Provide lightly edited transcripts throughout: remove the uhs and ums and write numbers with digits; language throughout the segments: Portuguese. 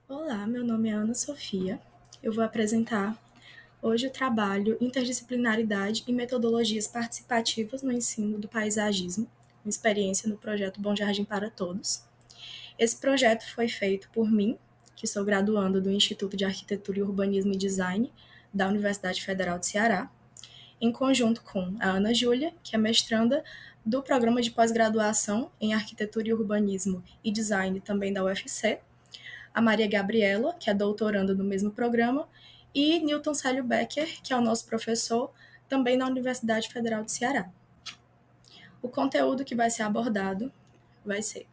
Olá, meu nome é Ana Sofia. Eu vou apresentar hoje o trabalho Interdisciplinaridade e Metodologias Participativas no Ensino do Paisagismo, uma experiência no projeto Bom Jardim para Todos. Esse projeto foi feito por mim, que sou graduanda do Instituto de Arquitetura e Urbanismo e Design da Universidade Federal de Ceará, em conjunto com a Ana Júlia, que é mestranda do Programa de Pós-Graduação em Arquitetura e Urbanismo e Design também da UFC, a Maria Gabriela, que é doutoranda no mesmo programa, e Newton Célio Becker, que é o nosso professor também na Universidade Federal de Ceará. O conteúdo que vai ser abordado vai ser,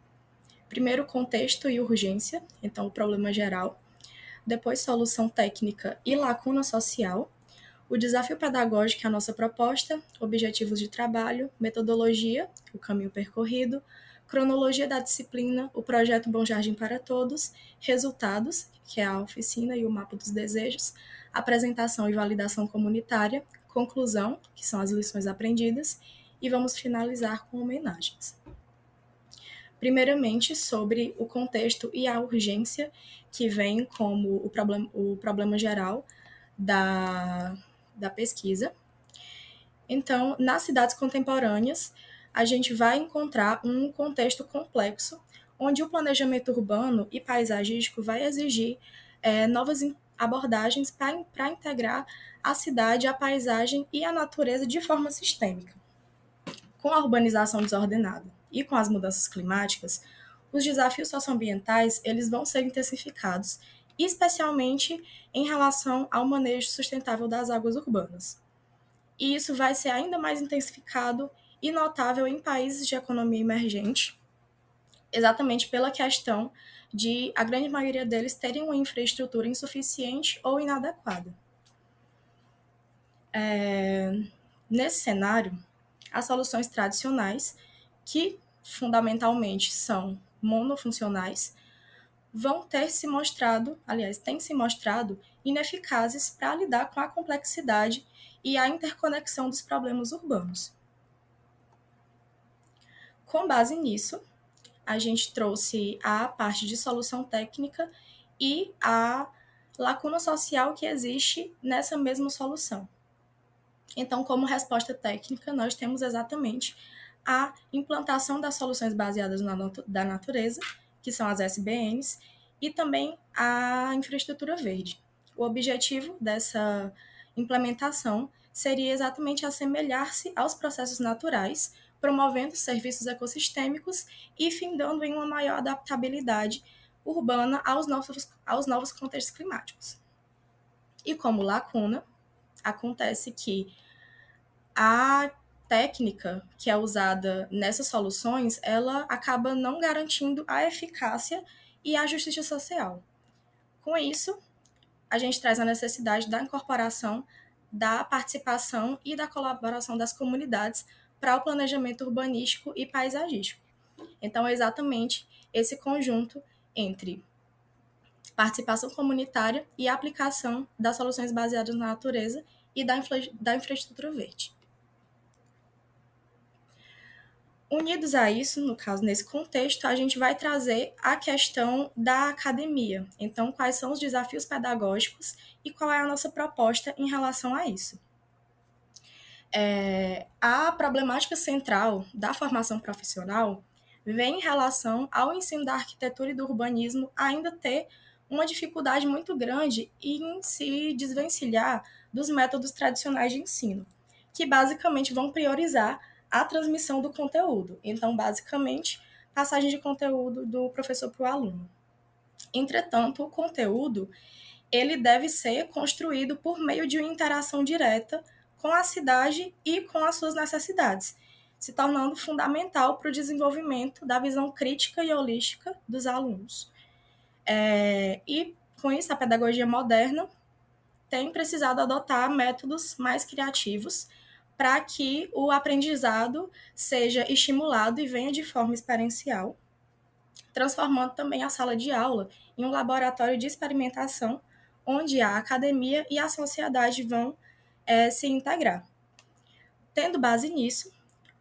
primeiro, contexto e urgência, então o problema geral, depois solução técnica e lacuna social, o desafio pedagógico, que é a nossa proposta, objetivos de trabalho, metodologia, o caminho percorrido, cronologia da disciplina, o projeto Bom Jardim para Todos, resultados, que é a oficina e o mapa dos desejos, apresentação e validação comunitária, conclusão, que são as lições aprendidas, e vamos finalizar com homenagens. Primeiramente, sobre o contexto e a urgência que vem como o problema geral da pesquisa. Então, nas cidades contemporâneas, a gente vai encontrar um contexto complexo, onde o planejamento urbano e paisagístico vai exigir novas abordagens para integrar a cidade, a paisagem e a natureza de forma sistêmica. Com a urbanização desordenada e com as mudanças climáticas, os desafios socioambientais eles vão ser intensificados, especialmente em relação ao manejo sustentável das águas urbanas. E isso vai ser ainda mais intensificado e notável em países de economia emergente, exatamente pela questão de a grande maioria deles terem uma infraestrutura insuficiente ou inadequada. Nesse cenário, as soluções tradicionais, que fundamentalmente são monofuncionais, vão ter se mostrado, aliás, têm se mostrado ineficazes para lidar com a complexidade e a interconexão dos problemas urbanos. Com base nisso, a gente trouxe a parte de solução técnica e a lacuna social que existe nessa mesma solução. Então, como resposta técnica, nós temos exatamente a implantação das soluções baseadas da natureza, que são as SBNs, e também a infraestrutura verde. O objetivo dessa implementação seria exatamente assemelhar-se aos processos naturais, promovendo serviços ecossistêmicos e findando em uma maior adaptabilidade urbana aos novos contextos climáticos. E como lacuna, acontece que a técnica que é usada nessas soluções, ela acaba não garantindo a eficácia e a justiça social. Com isso, a gente traz a necessidade da incorporação, da participação e da colaboração das comunidades para o planejamento urbanístico e paisagístico. Então, é exatamente esse conjunto entre participação comunitária e aplicação das soluções baseadas na natureza e da infraestrutura verde. Unidos a isso, no caso, nesse contexto, a gente vai trazer a questão da academia. Então, quais são os desafios pedagógicos e qual é a nossa proposta em relação a isso? A problemática central da formação profissional vem em relação ao ensino da arquitetura e do urbanismo ainda ter uma dificuldade muito grande em se desvencilhar dos métodos tradicionais de ensino, que basicamente vão priorizar a transmissão do conteúdo. Então, basicamente, passagem de conteúdo do professor para o aluno. Entretanto, o conteúdo ele deve ser construído por meio de uma interação direta com a cidade e com as suas necessidades, se tornando fundamental para o desenvolvimento da visão crítica e holística dos alunos. E, com isso, a pedagogia moderna tem precisado adotar métodos mais criativos para que o aprendizado seja estimulado e venha de forma experiencial, transformando também a sala de aula em um laboratório de experimentação onde a academia e a sociedade vão se integrar. Tendo base nisso,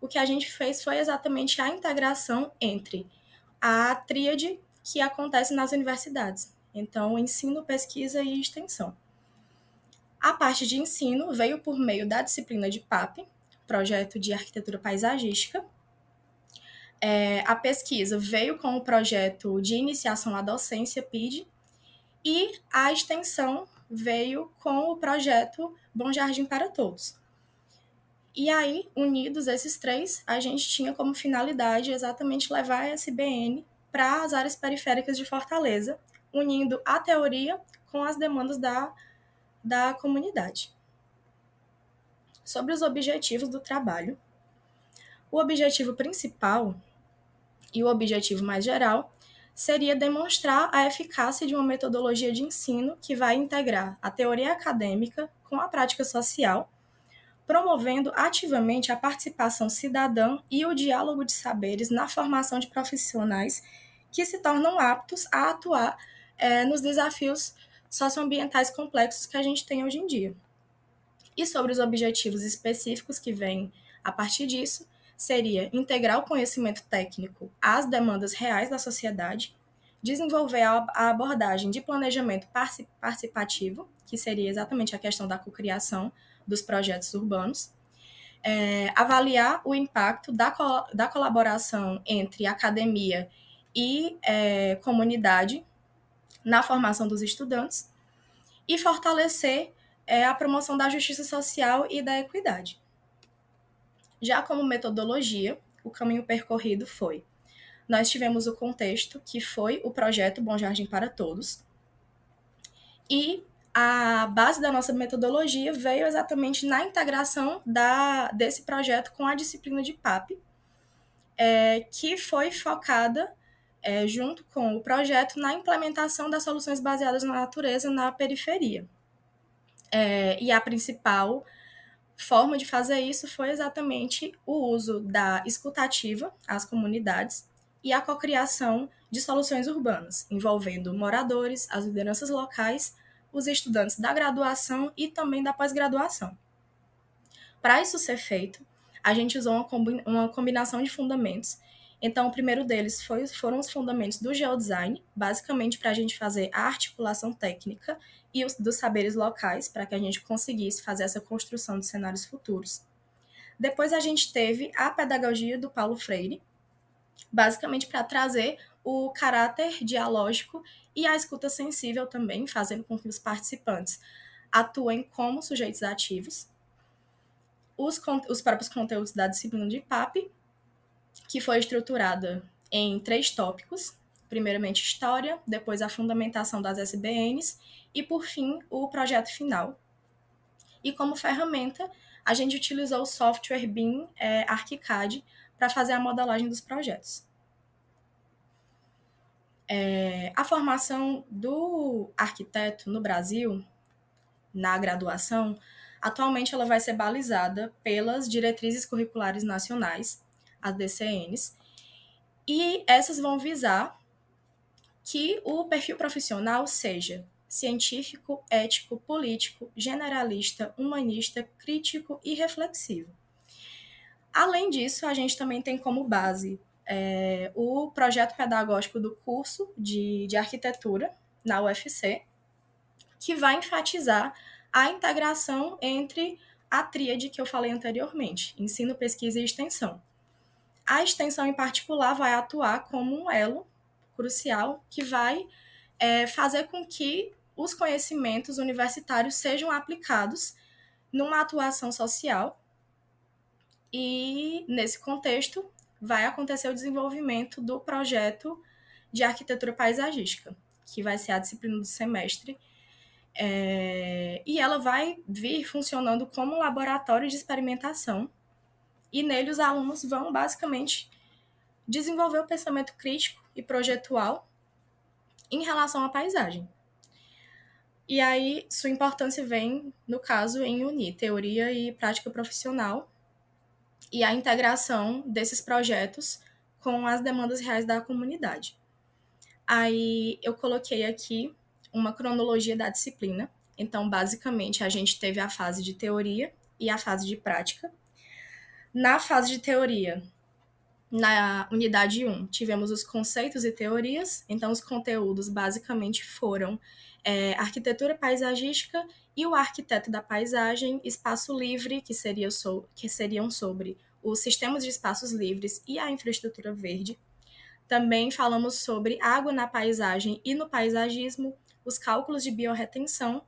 o que a gente fez foi exatamente a integração entre a tríade que acontece nas universidades. Então, ensino, pesquisa e extensão. A parte de ensino veio por meio da disciplina de PAP, Projeto de Arquitetura Paisagística. A pesquisa veio com o projeto de iniciação à docência, PID, e a extensão veio com o projeto Bom Jardim para Todos. E aí, unidos esses três, a gente tinha como finalidade exatamente levar a SBN para as áreas periféricas de Fortaleza, unindo a teoria com as demandas da comunidade. Sobre os objetivos do trabalho, o objetivo principal e o objetivo mais geral seria demonstrar a eficácia de uma metodologia de ensino que vai integrar a teoria acadêmica com a prática social, promovendo ativamente a participação cidadã e o diálogo de saberes na formação de profissionais que se tornam aptos a atuar nos desafios socioambientais complexos que a gente tem hoje em dia. E sobre os objetivos específicos que vêm a partir disso, seria integrar o conhecimento técnico às demandas reais da sociedade, desenvolver a abordagem de planejamento participativo, que seria exatamente a questão da cocriação dos projetos urbanos, avaliar o impacto da colaboração entre academia e comunidade na formação dos estudantes e fortalecer a promoção da justiça social e da equidade. Já como metodologia, o caminho percorrido foi: nós tivemos o contexto, que foi o projeto Bom Jardim para Todos, e a base da nossa metodologia veio exatamente na integração desse projeto com a disciplina de PAP, que foi focada, junto com o projeto, na implementação das soluções baseadas na natureza na periferia. E a principal forma de fazer isso foi exatamente o uso da escutativa às comunidades e a cocriação de soluções urbanas, envolvendo moradores, as lideranças locais, os estudantes da graduação e também da pós-graduação. Para isso ser feito, a gente usou uma combinação de fundamentos. Então, o primeiro deles foram os fundamentos do geodesign, basicamente para a gente fazer a articulação técnica e dos saberes locais, para que a gente conseguisse fazer essa construção de cenários futuros. Depois a gente teve a pedagogia do Paulo Freire, basicamente para trazer o caráter dialógico e a escuta sensível também, fazendo com que os participantes atuem como sujeitos ativos. Os próprios conteúdos da disciplina de PAP, que foi estruturada em 3 tópicos, primeiramente história, depois a fundamentação das SBNs e, por fim, o projeto final. E como ferramenta, a gente utilizou o software BIM ArchiCAD para fazer a modelagem dos projetos. A formação do arquiteto no Brasil, na graduação, atualmente ela vai ser balizada pelas Diretrizes Curriculares Nacionais, as DCNs, e essas vão visar que o perfil profissional seja científico, ético, político, generalista, humanista, crítico e reflexivo. Além disso, a gente também tem como base o projeto pedagógico do curso de arquitetura na UFC, que vai enfatizar a integração entre a tríade que eu falei anteriormente, ensino, pesquisa e extensão. A extensão, em particular, vai atuar como um elo crucial que vai fazer com que os conhecimentos universitários sejam aplicados numa atuação social e, nesse contexto, vai acontecer o desenvolvimento do projeto de arquitetura paisagística, que vai ser a disciplina do semestre, e ela vai vir funcionando como um laboratório de experimentação, e nele os alunos vão basicamente desenvolver o pensamento crítico e projetual em relação à paisagem. E aí, sua importância vem, no caso, em unir teoria e prática profissional e a integração desses projetos com as demandas reais da comunidade. Aí, eu coloquei aqui uma cronologia da disciplina. Então, basicamente, a gente teve a fase de teoria e a fase de prática. Na fase de teoria, Na unidade 1, tivemos os conceitos e teorias, então os conteúdos basicamente foram arquitetura paisagística e o arquiteto da paisagem, espaço livre, que seriam sobre os sistemas de espaços livres e a infraestrutura verde. Também falamos sobre água na paisagem e no paisagismo, os cálculos de biorretenção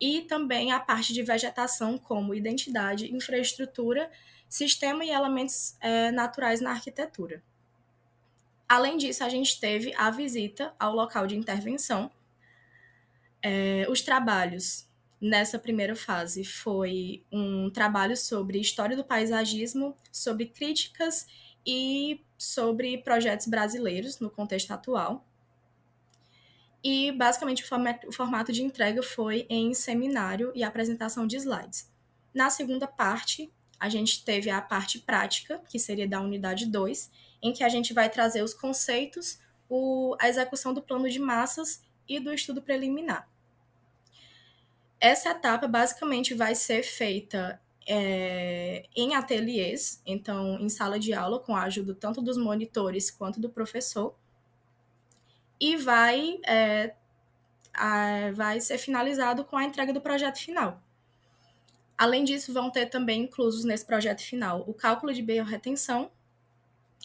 e também a parte de vegetação, como identidade, infraestrutura, sistema e elementos naturais na arquitetura. Além disso, a gente teve a visita ao local de intervenção. Os trabalhos nessa primeira fase foi um trabalho sobre história do paisagismo, sobre críticas e sobre projetos brasileiros no contexto atual. E, basicamente, o formato de entrega foi em seminário e apresentação de slides. Na segunda parte, a gente teve a parte prática, que seria da unidade 2, em que a gente vai trazer os conceitos, a execução do plano de massas e do estudo preliminar. Essa etapa, basicamente, vai ser feita em ateliês, então, em sala de aula, com a ajuda tanto dos monitores quanto do professor, e vai ser finalizado com a entrega do projeto final. Além disso, vão ter também inclusos nesse projeto final o cálculo de biorretenção,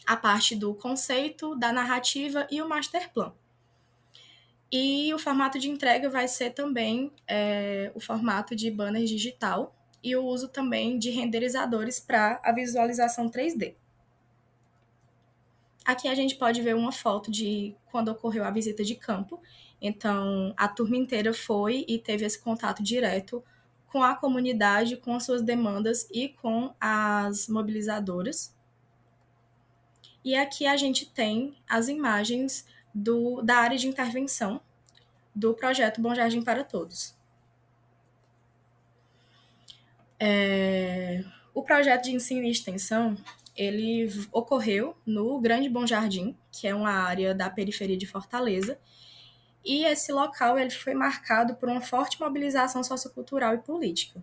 a parte do conceito, da narrativa e o master plan. E o formato de entrega vai ser também o formato de banner digital e o uso também de renderizadores para a visualização 3D. Aqui a gente pode ver uma foto de quando ocorreu a visita de campo. Então, a turma inteira foi e teve esse contato direto com a comunidade, com as suas demandas e com as mobilizadoras. E aqui a gente tem as imagens da área de intervenção do projeto Bom Jardim para Todos. O projeto de ensino e extensão, ele ocorreu no Grande Bom Jardim, que é uma área da periferia de Fortaleza, e esse local ele foi marcado por uma forte mobilização sociocultural e política.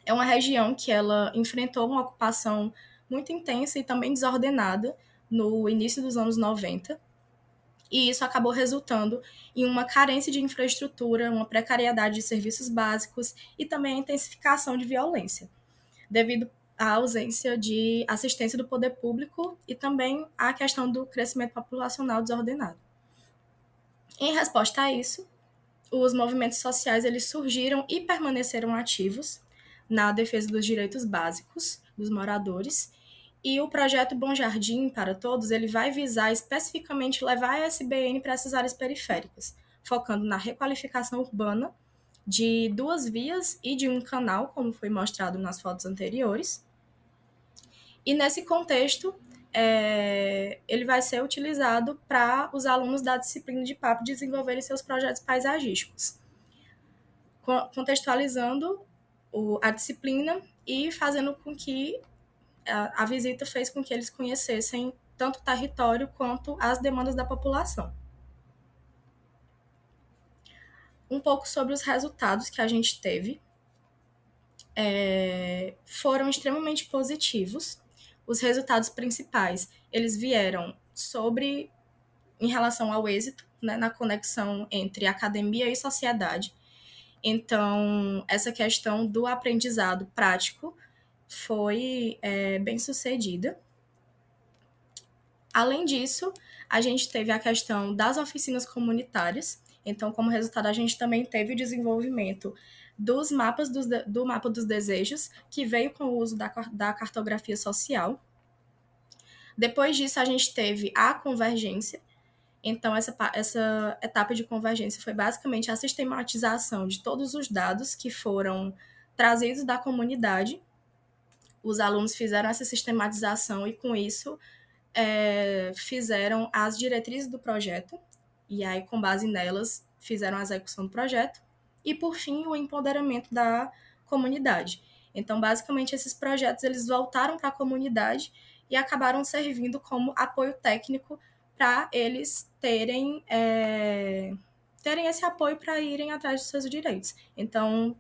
É uma região que ela enfrentou uma ocupação muito intensa e também desordenada no início dos anos 90, e isso acabou resultando em uma carência de infraestrutura, uma precariedade de serviços básicos e também a intensificação de violência, devido à ausência de assistência do poder público e também à questão do crescimento populacional desordenado. Em resposta a isso, os movimentos sociais eles surgiram e permaneceram ativos na defesa dos direitos básicos dos moradores, e o projeto Bom Jardim para Todos ele vai visar especificamente levar a SBN para essas áreas periféricas, focando na requalificação urbana de 2 vias e de um canal, como foi mostrado nas fotos anteriores. E nesse contexto, ele vai ser utilizado para os alunos da disciplina de PAP desenvolverem seus projetos paisagísticos, contextualizando a disciplina e fazendo com que a visita fez com que eles conhecessem tanto o território quanto as demandas da população. Um pouco sobre os resultados que a gente teve. Foram extremamente positivos. Os resultados principais, eles vieram em relação ao êxito, né, na conexão entre academia e sociedade. Então, essa questão do aprendizado prático foi bem sucedida. Além disso, a gente teve a questão das oficinas comunitárias. Então, como resultado, a gente também teve o desenvolvimento do mapa dos desejos, que veio com o uso da cartografia social. Depois disso, a gente teve a convergência. Então, essa etapa de convergência foi basicamente a sistematização de todos os dados que foram trazidos da comunidade. Os alunos fizeram essa sistematização e, com isso, fizeram as diretrizes do projeto, e aí, com base nelas, fizeram a execução do projeto, e, por fim, o empoderamento da comunidade. Então, basicamente, esses projetos eles voltaram para a comunidade e acabaram servindo como apoio técnico para eles terem esse apoio para irem atrás dos seus direitos. Então,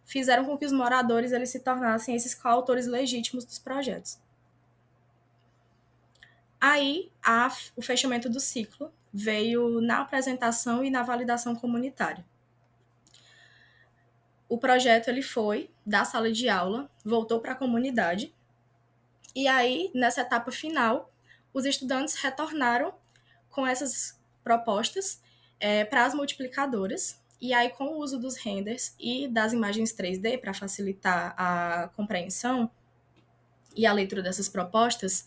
fizeram com que os moradores eles se tornassem esses coautores legítimos dos projetos. Aí, o fechamento do ciclo veio na apresentação e na validação comunitária. O projeto ele foi da sala de aula, voltou para a comunidade, e aí, nessa etapa final, os estudantes retornaram com essas propostas para as multiplicadoras, e aí, com o uso dos renders e das imagens 3D para facilitar a compreensão e a leitura dessas propostas,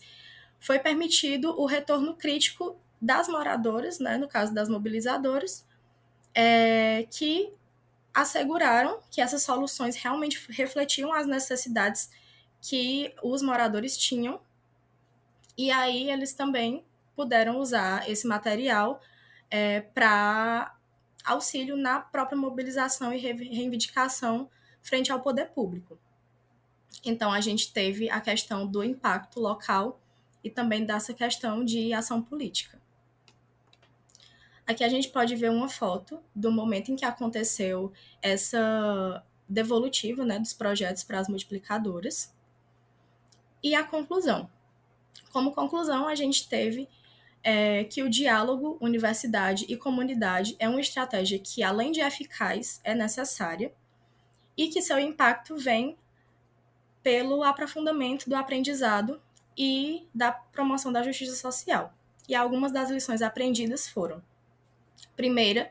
foi permitido o retorno crítico das moradoras, né, no caso das mobilizadoras, que asseguraram que essas soluções realmente refletiam as necessidades que os moradores tinham, e aí eles também puderam usar esse material para auxílio na própria mobilização e reivindicação frente ao poder público. Então, a gente teve a questão do impacto local e também dessa questão de ação política. Aqui a gente pode ver uma foto do momento em que aconteceu essa devolutiva, né, dos projetos para as multiplicadoras. E a conclusão. Como conclusão, a gente teve que o diálogo universidade e comunidade é uma estratégia que, além de eficaz, é necessária e que seu impacto vem pelo aprofundamento do aprendizado e da promoção da justiça social. E algumas das lições aprendidas foram: primeira,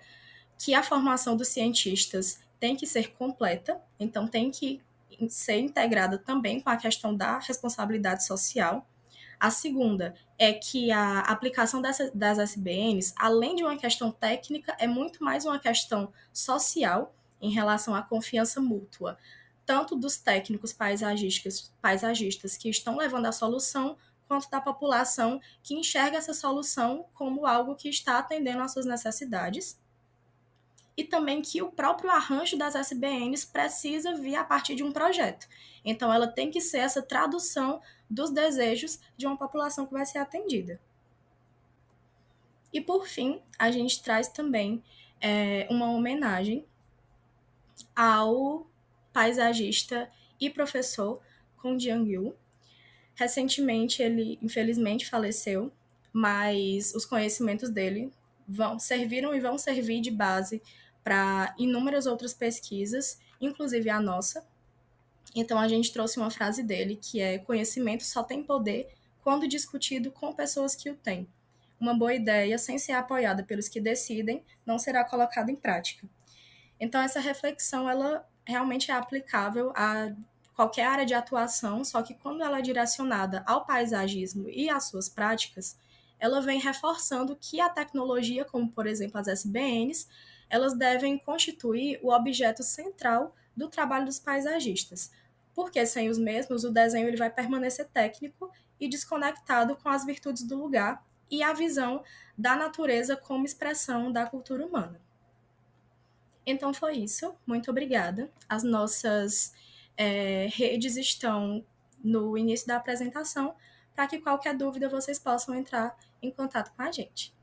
que a formação dos cientistas tem que ser completa, então tem que ser integrada também com a questão da responsabilidade social. A segunda é que a aplicação das SBNs, além de uma questão técnica, é muito mais uma questão social em relação à confiança mútua, tanto dos técnicos paisagistas que estão levando a solução, quanto da população que enxerga essa solução como algo que está atendendo às suas necessidades. E também que o próprio arranjo das SBNs precisa vir a partir de um projeto. Então, ela tem que ser essa tradução dos desejos de uma população que vai ser atendida. E, por fim, a gente traz também uma homenagem ao paisagista e professor Kong Jiang-yu. Recentemente, ele, infelizmente, faleceu, mas os conhecimentos dele serviram e vão servir de base para inúmeras outras pesquisas, inclusive a nossa. Então, a gente trouxe uma frase dele, que é: conhecimento só tem poder quando discutido com pessoas que o têm. Uma boa ideia, sem ser apoiada pelos que decidem, não será colocada em prática. Então, essa reflexão, ela realmente é aplicável a qualquer área de atuação, só que quando ela é direcionada ao paisagismo e às suas práticas, ela vem reforçando que a tecnologia, como por exemplo as SBNs, elas devem constituir o objeto central do trabalho dos paisagistas, porque sem os mesmos o desenho ele vai permanecer técnico e desconectado com as virtudes do lugar e a visão da natureza como expressão da cultura humana. Então foi isso, muito obrigada. As nossas redes estão no início da apresentação, para que qualquer dúvida vocês possam entrar em contato com a gente.